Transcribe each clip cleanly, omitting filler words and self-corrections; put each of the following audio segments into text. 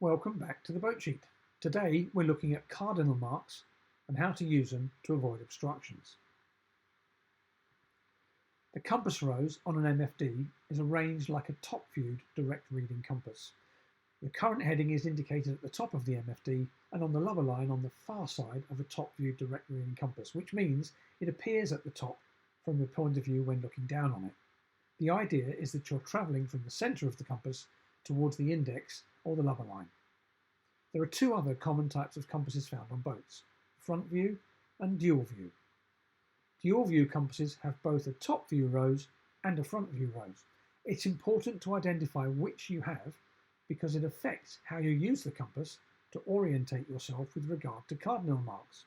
Welcome back to the boat sheet. Today we're looking at cardinal marks and how to use them to avoid obstructions. The compass rose on an MFD is arranged like a top-viewed direct reading compass. The current heading is indicated at the top of the MFD and on the lubber line on the far side of a top-viewed direct reading compass, which means it appears at the top from the point of view when looking down on it. The idea is that you're travelling from the centre of the compass towards the index or the lubber line. There are two other common types of compasses found on boats, front view and dual view. Dual view compasses have both a top view rose and a front view rose. It's important to identify which you have because it affects how you use the compass to orientate yourself with regard to cardinal marks.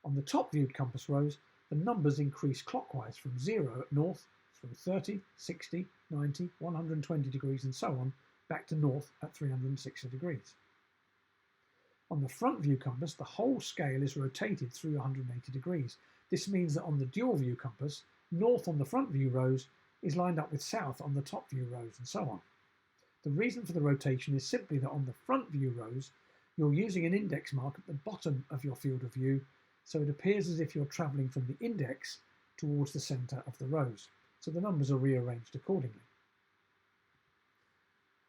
On the top viewed compass rose, the numbers increase clockwise from 0 at north through 30, 60, 90, 120 degrees and so on, back to north at 360 degrees. On the front view compass, the whole scale is rotated through 180 degrees. This means that on the dual view compass, north on the front view rose is lined up with south on the top view rose and so on. The reason for the rotation is simply that on the front view rose, you're using an index mark at the bottom of your field of view, so it appears as if you're travelling from the index towards the centre of the rose. So the numbers are rearranged accordingly.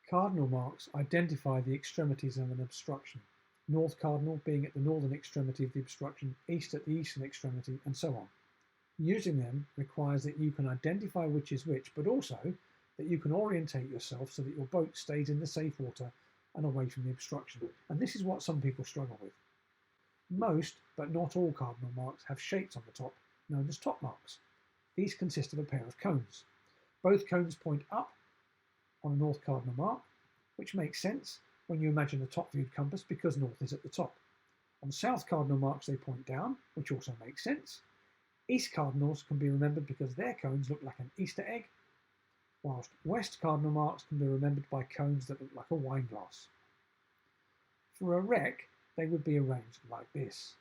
Cardinal marks identify the extremities of an obstruction, north cardinal being at the northern extremity of the obstruction, east at the eastern extremity, and so on. Using them requires that you can identify which is which, but also that you can orientate yourself so that your boat stays in the safe water and away from the obstruction. And this is what some people struggle with. Most, but not all cardinal marks have shapes on the top, known as top marks. These consist of a pair of cones. Both cones point up on a north cardinal mark, which makes sense when you imagine a top-viewed compass because north is at the top. On south cardinal marks they point down, which also makes sense. East cardinals can be remembered because their cones look like an Easter egg, whilst west cardinal marks can be remembered by cones that look like a wine glass. For a wreck, they would be arranged like this.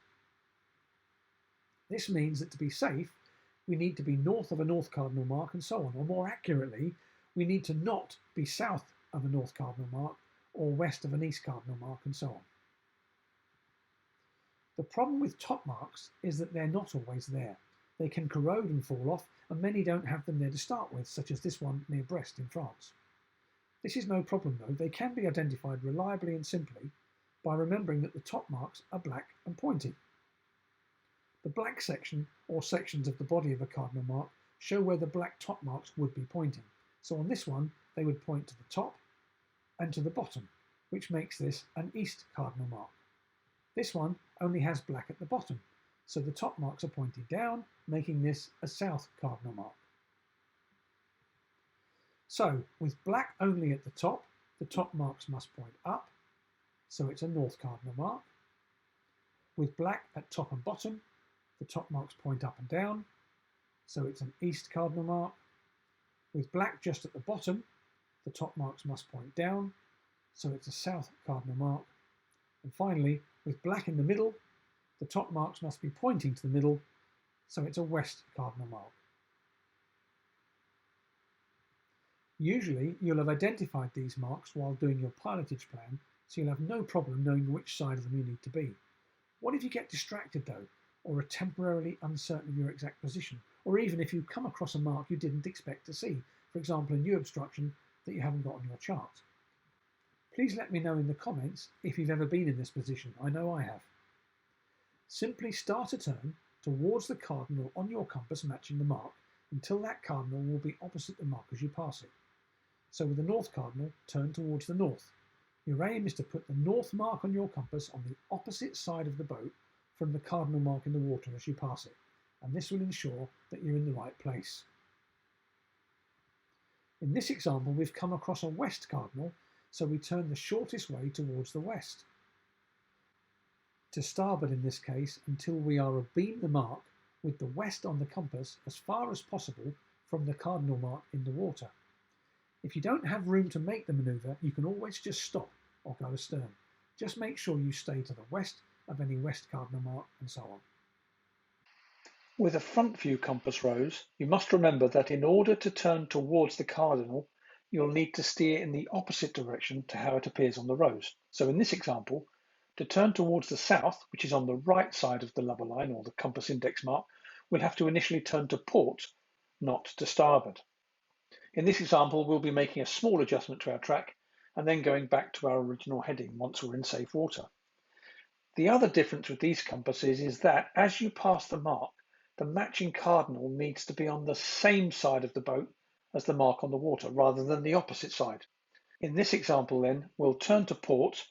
This means that to be safe, we need to be north of a north cardinal mark and so on, or more accurately, we need to not be south of a north cardinal mark or west of an east cardinal mark and so on. The problem with top marks is that they're not always there. They can corrode and fall off, and many don't have them there to start with, such as this one near Brest in France. This is no problem though. They can be identified reliably and simply by remembering that the top marks are black and pointy. The black section or sections of the body of a cardinal mark show where the black top marks would be pointing. So on this one, they would point to the top and to the bottom, which makes this an east cardinal mark. This one only has black at the bottom, so the top marks are pointing down, making this a south cardinal mark. So, with black only at the top marks must point up, so it's a north cardinal mark. With black at top and bottom, the top marks point up and down, so it's an east cardinal mark. With black just at the bottom, the top marks must point down, so it's a south cardinal mark. And finally, with black in the middle, the top marks must be pointing to the middle, so it's a west cardinal mark. Usually, you'll have identified these marks while doing your pilotage plan, so you'll have no problem knowing which side of them you need to be. What if you get distracted though, or are temporarily uncertain of your exact position, or even if you come across a mark you didn't expect to see, for example a new obstruction that you haven't got on your chart? Please let me know in the comments if you've ever been in this position. I know I have. Simply start a turn towards the cardinal on your compass matching the mark until that cardinal will be opposite the mark as you pass it. So with the north cardinal, turn towards the north. Your aim is to put the north mark on your compass on the opposite side of the boat from the cardinal mark in the water as you pass it, and this will ensure that you're in the right place. In this example, we've come across a west cardinal, so we turn the shortest way towards the west. To starboard in this case until we are abeam the mark with the west on the compass as far as possible from the cardinal mark in the water. If you don't have room to make the manoeuvre, you can always just stop or go astern. Just make sure you stay to the west of any west cardinal mark and so on. With a front view compass rose, you must remember that in order to turn towards the cardinal, you'll need to steer in the opposite direction to how it appears on the rose. So in this example, to turn towards the south, which is on the right side of the lubber line or the compass index mark, we'll have to initially turn to port, not to starboard. In this example, we'll be making a small adjustment to our track and then going back to our original heading once we're in safe water. The other difference with these compasses is that as you pass the mark, the matching cardinal needs to be on the same side of the boat as the mark on the water, rather than the opposite side. In this example then, we'll turn to port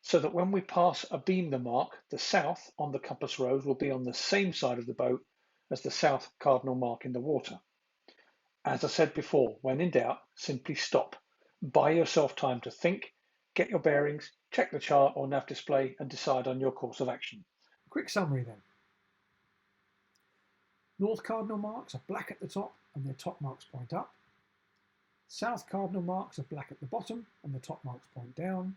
so that when we pass abeam the mark, the south on the compass rose will be on the same side of the boat as the south cardinal mark in the water. As I said before, when in doubt, simply stop. Buy yourself time to think, get your bearings, check the chart or nav display and decide on your course of action. Quick summary then. North cardinal marks are black at the top and their top marks point up. South cardinal marks are black at the bottom and the top marks point down.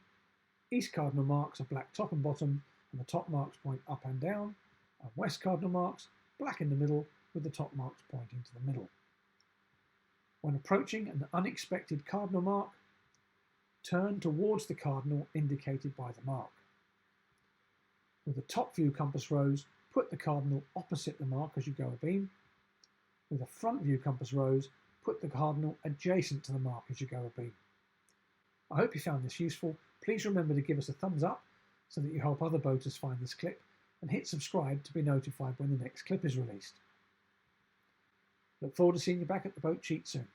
East cardinal marks are black top and bottom and the top marks point up and down. And west cardinal marks, black in the middle with the top marks pointing to the middle. When approaching an unexpected cardinal mark, turn towards the cardinal indicated by the mark. With a top view compass rose, put the cardinal opposite the mark as you go abeam. With a front view compass rose, put the cardinal adjacent to the mark as you go abeam. I hope you found this useful. Please remember to give us a thumbs up so that you help other boaters find this clip, and hit subscribe to be notified when the next clip is released. Look forward to seeing you back at the boat cheat soon.